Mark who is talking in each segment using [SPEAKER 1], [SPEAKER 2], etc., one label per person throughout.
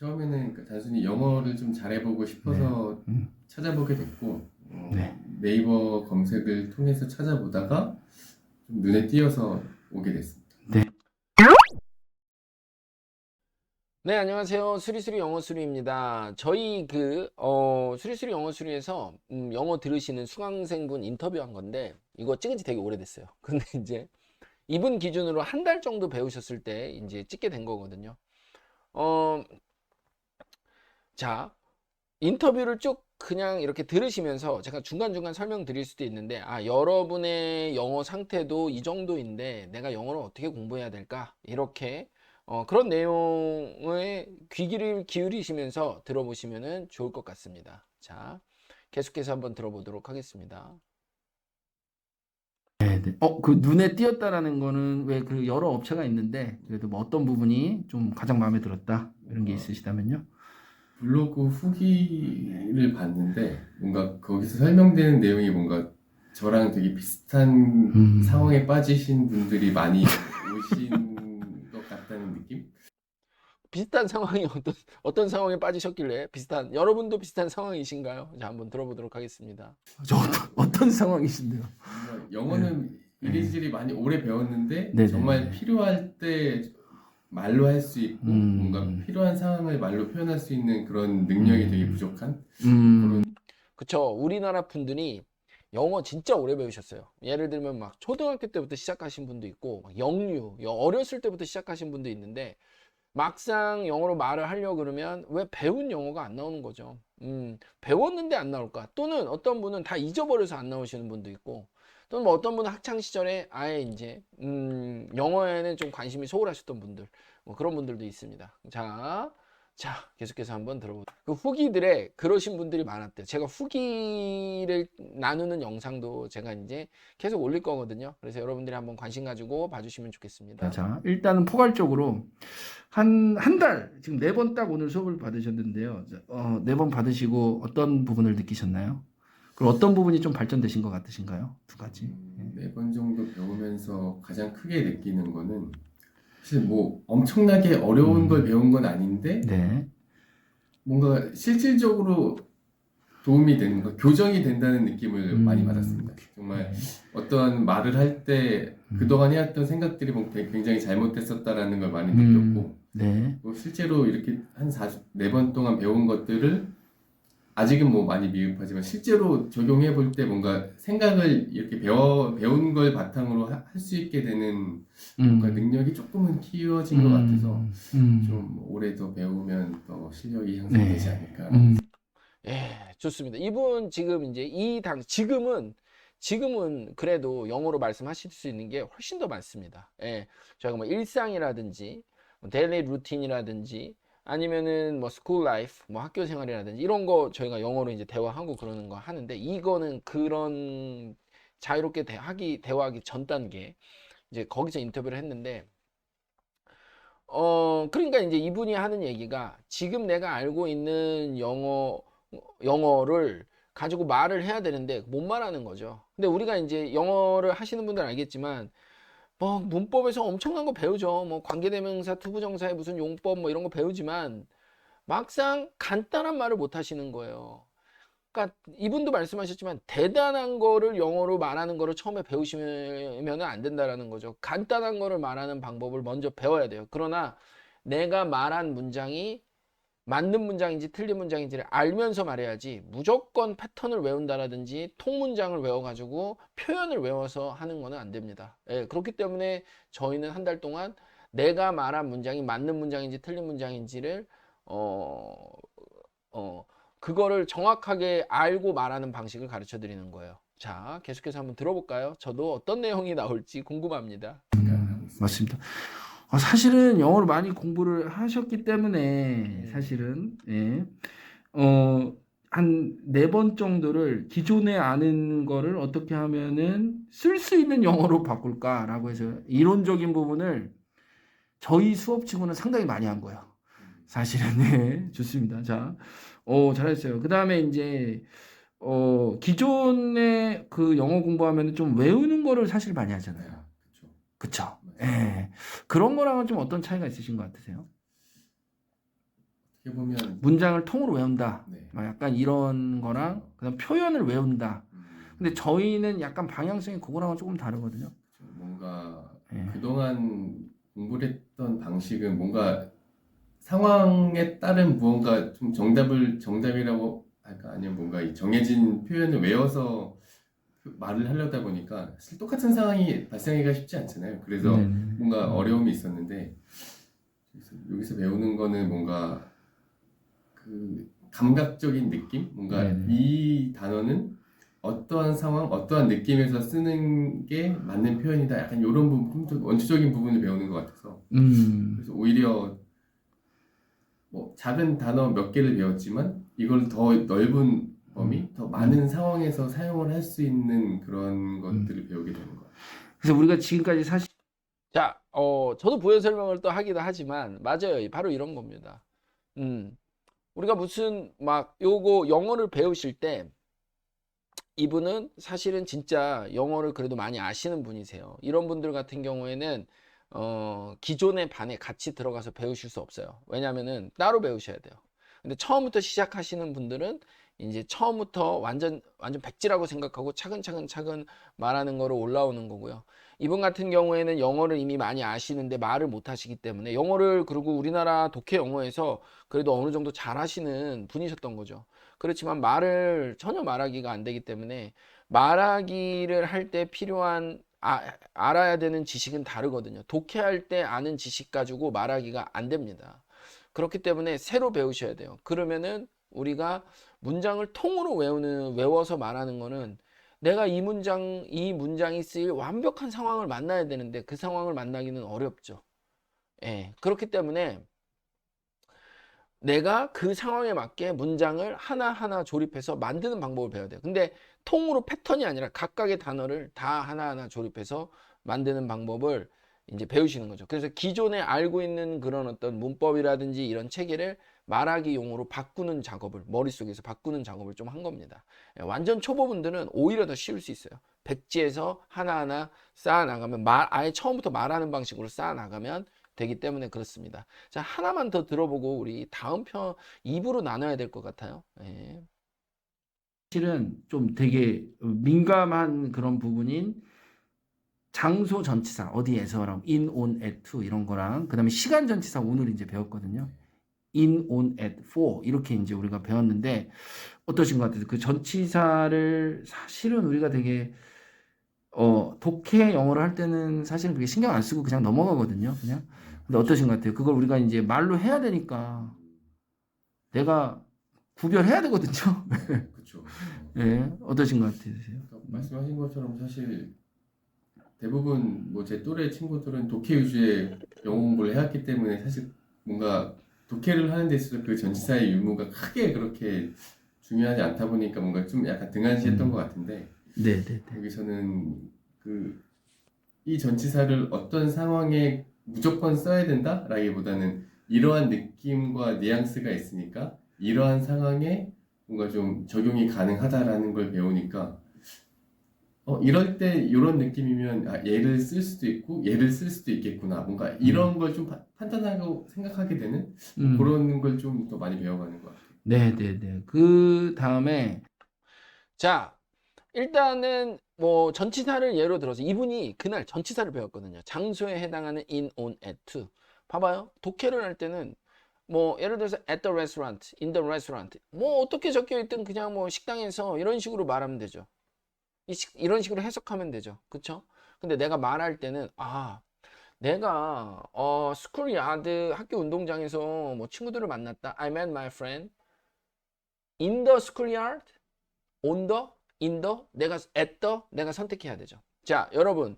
[SPEAKER 1] 처음에는 단순히 영어를 좀 잘해보고 싶어서 찾아보게 됐고,
[SPEAKER 2] 네.
[SPEAKER 1] 네이버 검색을 통해서 찾아보다가 좀 눈에 띄어서 오게 됐습니다.
[SPEAKER 2] 네.
[SPEAKER 3] 네, 안녕하세요. 수리수리 영어수리입니다. 저희 수리수리 영어수리에서 영어 들으시는 수강생분 인터뷰한 건데, 이거 찍은 지 되게 오래됐어요. 근데 이제 이분 기준으로 한 달 정도 배우셨을 때 이제 찍게 된 거거든요. 자, 인터뷰를 쭉 그냥 이렇게 들으시면서 제가 중간중간 설명드릴 수도 있는데, 여러분의 영어 상태도 이 정도인데 내가 영어를 어떻게 공부해야 될까? 이렇게 그런 내용에 귀를 기울이시면서 들어보시면 좋을 것 같습니다. 자, 계속해서 한번 들어보도록 하겠습니다.
[SPEAKER 2] 네. 그 눈에 띄었다라는 거는 왜 그 여러 업체가 있는데 그래도 뭐 어떤 부분이 좀 가장 마음에 들었다 이런 게 있으시다면요?
[SPEAKER 1] 블로그 후기를 봤는데 뭔가 거기서 설명되는 내용이 뭔가 저랑 되게 비슷한 상황에 빠지신 분들이 많이 오신 것 같다는 느낌?
[SPEAKER 3] 비슷한 상황이 어떤 상황에 빠지셨길래 여러분도 비슷한 상황이신가요? 자, 한번 들어보도록 하겠습니다.
[SPEAKER 2] 저 어떤 상황이신데요?
[SPEAKER 1] 뭔가 영어는 이리저리 많이 오래 배웠는데
[SPEAKER 2] 네네네.
[SPEAKER 1] 정말 필요할 때 말로 할 수 있고 뭔가 필요한 상황을 말로 표현할 수 있는 그런 능력이 되게 부족한 그런.
[SPEAKER 3] 그쵸. 우리나라 분들이 영어 진짜 오래 배우셨어요. 예를 들면 막 초등학교 때부터 시작하신 분도 있고, 막 어렸을 때부터 시작하신 분도 있는데, 막상 영어로 말을 하려고 그러면 왜 배운 영어가 안 나오는 거죠. 배웠는데 안 나올까? 또는 어떤 분은 다 잊어버려서 안 나오시는 분도 있고, 또는 뭐 어떤 분은 학창 시절에 아예 이제 영어에는 좀 관심이 소홀하셨던 분들, 뭐 그런 분들도 있습니다. 자, 계속해서 한번 들어보세요. 그 후기들에 그러신 분들이 많았대요. 제가 후기를 나누는 영상도 제가 이제 계속 올릴 거거든요. 그래서 여러분들이 한번 관심 가지고 봐주시면 좋겠습니다.
[SPEAKER 2] 자, 일단은 포괄적으로 한 달, 지금 4번 딱 오늘 수업을 받으셨는데요. 4번 받으시고 어떤 부분을 느끼셨나요? 그리고 어떤 부분이 좀 발전되신 것 같으신가요? 두 가지.
[SPEAKER 1] 4번 정도 배우면서 가장 크게 느끼는 거는 사실 뭐 엄청나게 어려운 걸 배운 건 아닌데
[SPEAKER 2] 네.
[SPEAKER 1] 뭔가 실질적으로 도움이 되는 거, 교정이 된다는 느낌을 많이 받았습니다. 정말 어떠한 말을 할 때 그동안 해왔던 생각들이 굉장히 잘못됐었다라는 걸 많이 느꼈고,
[SPEAKER 2] 네.
[SPEAKER 1] 실제로 이렇게 한 4번 동안 배운 것들을 아직은 뭐 많이 미흡하지만 실제로 적용해 볼 때 뭔가 생각을 이렇게 배운 걸 바탕으로 할 수 있게 되는 뭔가 능력이 조금은 키워진 것 같아서 좀 오래 더 배우면 더 실력이 향상되지 않을까.
[SPEAKER 3] 예, 좋습니다. 이분 지금 이제 지금은 그래도 영어로 말씀하실 수 있는 게 훨씬 더 많습니다. 예, 저희가 뭐 일상이라든지 데일리 루틴이라든지 아니면은 뭐 스쿨 라이프, 뭐 학교 생활이라든지 이런 거 저희가 영어로 이제 대화하고 그러는 거 하는데, 이거는 그런 자유롭게 대화하기 전 단계, 이제 거기서 인터뷰를 했는데, 그러니까 이제 이분이 하는 얘기가, 지금 내가 알고 있는 영어를 가지고 말을 해야 되는데 못 말하는 거죠. 근데 우리가 이제 영어를 하시는 분들은 알겠지만, 뭐 문법에서 엄청난 거 배우죠. 뭐 관계대명사, 투부정사의 무슨 용법 뭐 이런 거 배우지만 막상 간단한 말을 못 하시는 거예요. 그러니까 이분도 말씀하셨지만 대단한 거를 영어로 말하는 거를 처음에 배우시면 안 된다라는 거죠. 간단한 거를 말하는 방법을 먼저 배워야 돼요. 그러나 내가 말한 문장이 맞는 문장인지 틀린 문장인지를 알면서 말해야지, 무조건 패턴을 외운다라든지 통문장을 외워가지고 표현을 외워서 하는 거는 안 됩니다. 예, 그렇기 때문에 저희는 한 달 동안 내가 말한 문장이 맞는 문장인지 틀린 문장인지를 그거를 정확하게 알고 말하는 방식을 가르쳐 드리는 거예요. 자, 계속해서 한번 들어볼까요? 저도 어떤 내용이 나올지 궁금합니다.
[SPEAKER 2] 맞습니다. 사실은 영어를 많이 공부를 하셨기 때문에 사실은 한 4번 정도를 기존에 아는 거를 어떻게 하면은 쓸 수 있는 영어로 바꿀까라고 해서 이론적인 부분을 저희 수업치고는 상당히 많이 한 거예요. 사실은. 네, 좋습니다. 자, 잘했어요. 그 다음에 이제 기존에 그 영어 공부하면 좀 외우는 거를 사실 많이 하잖아요. 그쵸? 예. 그런 거랑은 좀 어떤 차이가 있으신 것 같으세요?
[SPEAKER 1] 어떻게 보면
[SPEAKER 2] 문장을 통으로 외운다.
[SPEAKER 1] 네.
[SPEAKER 2] 막 약간 이런 거랑 그다음 표현을 외운다.
[SPEAKER 1] 음,
[SPEAKER 2] 근데 저희는 약간 방향성이 그거랑은 조금 다르거든요.
[SPEAKER 1] 뭔가
[SPEAKER 2] 예.
[SPEAKER 1] 그동안 공부를 했던 방식은 뭔가 상황에 따른 무언가 좀 정답이라고 할까 아니면 뭔가 이 정해진 표현을 외워서 그 말을 하려다 보니까 사실 똑같은 상황이 발생하기가 쉽지 않잖아요. 그래서
[SPEAKER 2] 네네네.
[SPEAKER 1] 뭔가 어려움이 있었는데 여기서 배우는 거는 뭔가 그 감각적인 느낌? 뭔가
[SPEAKER 2] 네네.
[SPEAKER 1] 이 단어는 어떠한 상황, 어떠한 느낌에서 쓰는 게 맞는 표현이다. 약간 이런 부분, 좀 원초적인 부분을 배우는 것 같아서 그래서 오히려 뭐 작은 단어 몇 개를 배웠지만 이걸 더 넓은 범위, 더 많은 상황에서 사용을 할 수 있는 그런 것들을 배우게 되는 것 같아요.
[SPEAKER 2] 그래서 우리가 지금까지 사실
[SPEAKER 3] 자, 저도 부연 설명을 또 하기도 하지만 맞아요. 바로 이런 겁니다. 우리가 무슨 막 요거 영어를 배우실 때 이분은 사실은 진짜 영어를 그래도 많이 아시는 분이세요. 이런 분들 같은 경우에는 기존의 반에 같이 들어가서 배우실 수 없어요. 왜냐면은 따로 배우셔야 돼요. 근데 처음부터 시작하시는 분들은 이제 처음부터 완전 백지라고 생각하고 차근 말하는 거로 올라오는 거고요. 이분 같은 경우에는 영어를 이미 많이 아시는데 말을 못 하시기 때문에 영어를 그리고 우리나라 독해 영어에서 그래도 어느 정도 잘 하시는 분이셨던 거죠. 그렇지만 말을 전혀 말하기가 안 되기 때문에 말하기를 할 때 필요한 알아야 되는 지식은 다르거든요. 독해할 때 아는 지식 가지고 말하기가 안 됩니다. 그렇기 때문에 새로 배우셔야 돼요. 그러면은 우리가 문장을 통으로 외워서 말하는 거는 내가 이 문장이 쓰일 완벽한 상황을 만나야 되는데 그 상황을 만나기는 어렵죠. 예. 그렇기 때문에 내가 그 상황에 맞게 문장을 하나하나 조립해서 만드는 방법을 배워야 돼요. 근데 통으로 패턴이 아니라 각각의 단어를 다 하나하나 조립해서 만드는 방법을 이제 배우시는 거죠. 그래서 기존에 알고 있는 그런 어떤 문법이라든지 이런 체계를 말하기 용어로 바꾸는 작업을 머릿속에서 바꾸는 작업을 좀 한 겁니다. 완전 초보분들은 오히려 더 쉬울 수 있어요. 백지에서 하나하나 쌓아 나가면 아예 처음부터 말하는 방식으로 쌓아 나가면 되기 때문에 그렇습니다. 자, 하나만 더 들어보고 우리 다음 편 2부로 나눠야 될 것 같아요. 예.
[SPEAKER 2] 사실은 좀 되게 민감한 그런 부분인 장소 전치사 어디에서랑 in, on, at, to 이런 거랑 그다음에 시간 전치사 오늘 이제 배웠거든요. in, on, at, for 이렇게 이제 우리가 배웠는데 어떠신 것 같아요? 그 전치사를 사실은 우리가 되게 독해 영어를 할 때는 사실은 그게 신경 안 쓰고 그냥 넘어가거든요. 그냥. 근데 어떠신 것 같아요? 그걸 우리가 이제 말로 해야 되니까 내가 구별해야 되거든요.
[SPEAKER 1] 그렇죠.
[SPEAKER 2] 예, 어떠신 것 같으세요?
[SPEAKER 1] 그러니까 말씀하신 것처럼 사실 대부분 뭐 제 또래 친구들은 독해 위주의 영어 공부를 해왔기 때문에 사실 뭔가 독해를 하는 데 있어서 그 전치사의 유무가 크게 그렇게 중요하지 않다 보니까 뭔가 좀 약간 등한시했던 것 같은데
[SPEAKER 2] 네, 네, 네.
[SPEAKER 1] 여기서는 이 전치사를 어떤 상황에 무조건 써야 된다라기보다는 이러한 느낌과 뉘앙스가 있으니까 이러한 상황에 뭔가 좀 적용이 가능하다라는 걸 배우니까 이럴 때 이런 느낌이면 얘를 쓸 수도 있고 얘를 쓸 수도 있겠구나 뭔가 이런 걸 좀 판단하고 생각하게 되는 뭐 그런 걸 좀 더 많이 배워가는 것 같아요.
[SPEAKER 2] 네, 네, 네. 그 다음에
[SPEAKER 3] 자, 일단은 뭐 전치사를 예로 들어서 이분이 그날 전치사를 배웠거든요. 장소에 해당하는 in, on, at, to. 봐봐요. 독해를 할 때는 뭐 예를 들어서 at the restaurant, in the restaurant. 뭐 어떻게 적혀 있든 그냥 뭐 식당에서 이런 식으로 말하면 되죠. 이런 식으로 해석하면 되죠. 그쵸? 근데 내가 말할 때는 내가 스쿨야드 학교 운동장에서 뭐 친구들을 만났다. I met my friend in the schoolyard, on the, in the, 내가 at the, 내가 선택해야 되죠. 자, 여러분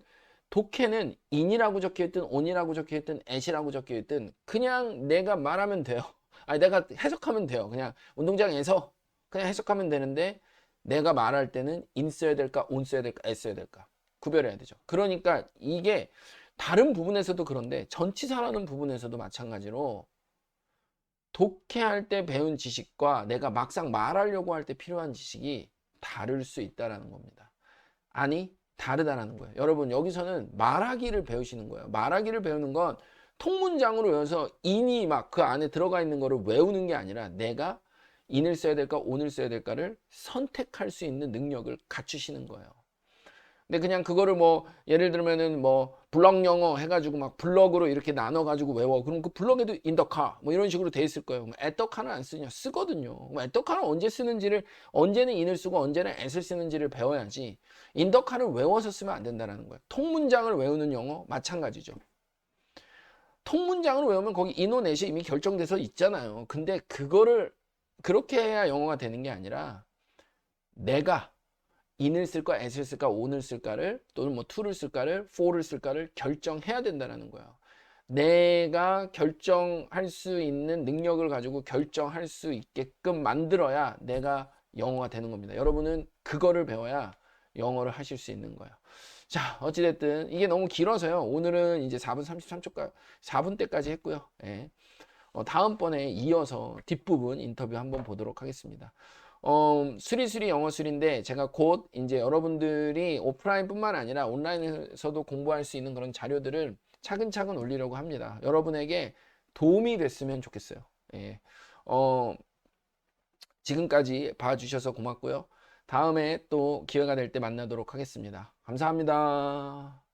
[SPEAKER 3] 독해는 in이라고 적혀있든 on이라고 적혀있든 at이라고 적혀있든 그냥 내가 말하면 돼요. 아니 내가 해석하면 돼요. 그냥 운동장에서 그냥 해석하면 되는데 내가 말할 때는 in 써야 될까, on 써야 될까, at 써야 될까 구별해야 되죠. 그러니까 이게 다른 부분에서도 그런데 전치사라는 부분에서도 마찬가지로 독해할 때 배운 지식과 내가 막상 말하려고 할 때 필요한 지식이 다를 수 있다라는 겁니다. 아니 다르다라는 거예요. 여러분 여기서는 말하기를 배우시는 거예요. 말하기를 배우는 건 통문장으로 외워서 인이 막 그 안에 들어가 있는 거를 외우는 게 아니라 내가 in을 써야 될까 on을 써야 될까를 선택할 수 있는 능력을 갖추시는 거예요. 근데 그냥 그거를 뭐 예를 들면은 뭐 블럭 영어 해가지고 막 블럭으로 이렇게 나눠가지고 외워. 그럼 그 블럭에도 in the car 뭐 이런 식으로 돼 있을 거예요. at the car는 안 쓰냐? 쓰거든요. at the car는 언제 쓰는지를, 언제는 in을 쓰고 언제는 at을 쓰는지를 배워야지 in the car을 외워서 쓰면 안 된다는 거예요. 통문장을 외우는 영어 마찬가지죠. 통문장을 외우면 거기 in or at이 이미 결정돼서 있잖아요. 근데 그거를 그렇게 해야 영어가 되는 게 아니라 내가 in을 쓸까, at을 쓸까, on을 쓸까를, 또는 뭐 to를 쓸까를, for를 쓸까를 결정해야 된다는 거예요. 내가 결정할 수 있는 능력을 가지고 결정할 수 있게끔 만들어야 내가 영어가 되는 겁니다. 여러분은 그거를 배워야 영어를 하실 수 있는 거예요. 자, 어찌됐든 이게 너무 길어서요. 오늘은 이제 4분 33초까지, 4분 때까지 했고요. 예. 다음번에 이어서 뒷부분 인터뷰 한번 보도록 하겠습니다. 수리수리 영어술인데 제가 곧 이제 여러분들이 오프라인뿐만 아니라 온라인에서도 공부할 수 있는 그런 자료들을 차근차근 올리려고 합니다. 여러분에게 도움이 됐으면 좋겠어요. 예. 지금까지 봐주셔서 고맙고요. 다음에 또 기회가 될 때 만나도록 하겠습니다. 감사합니다.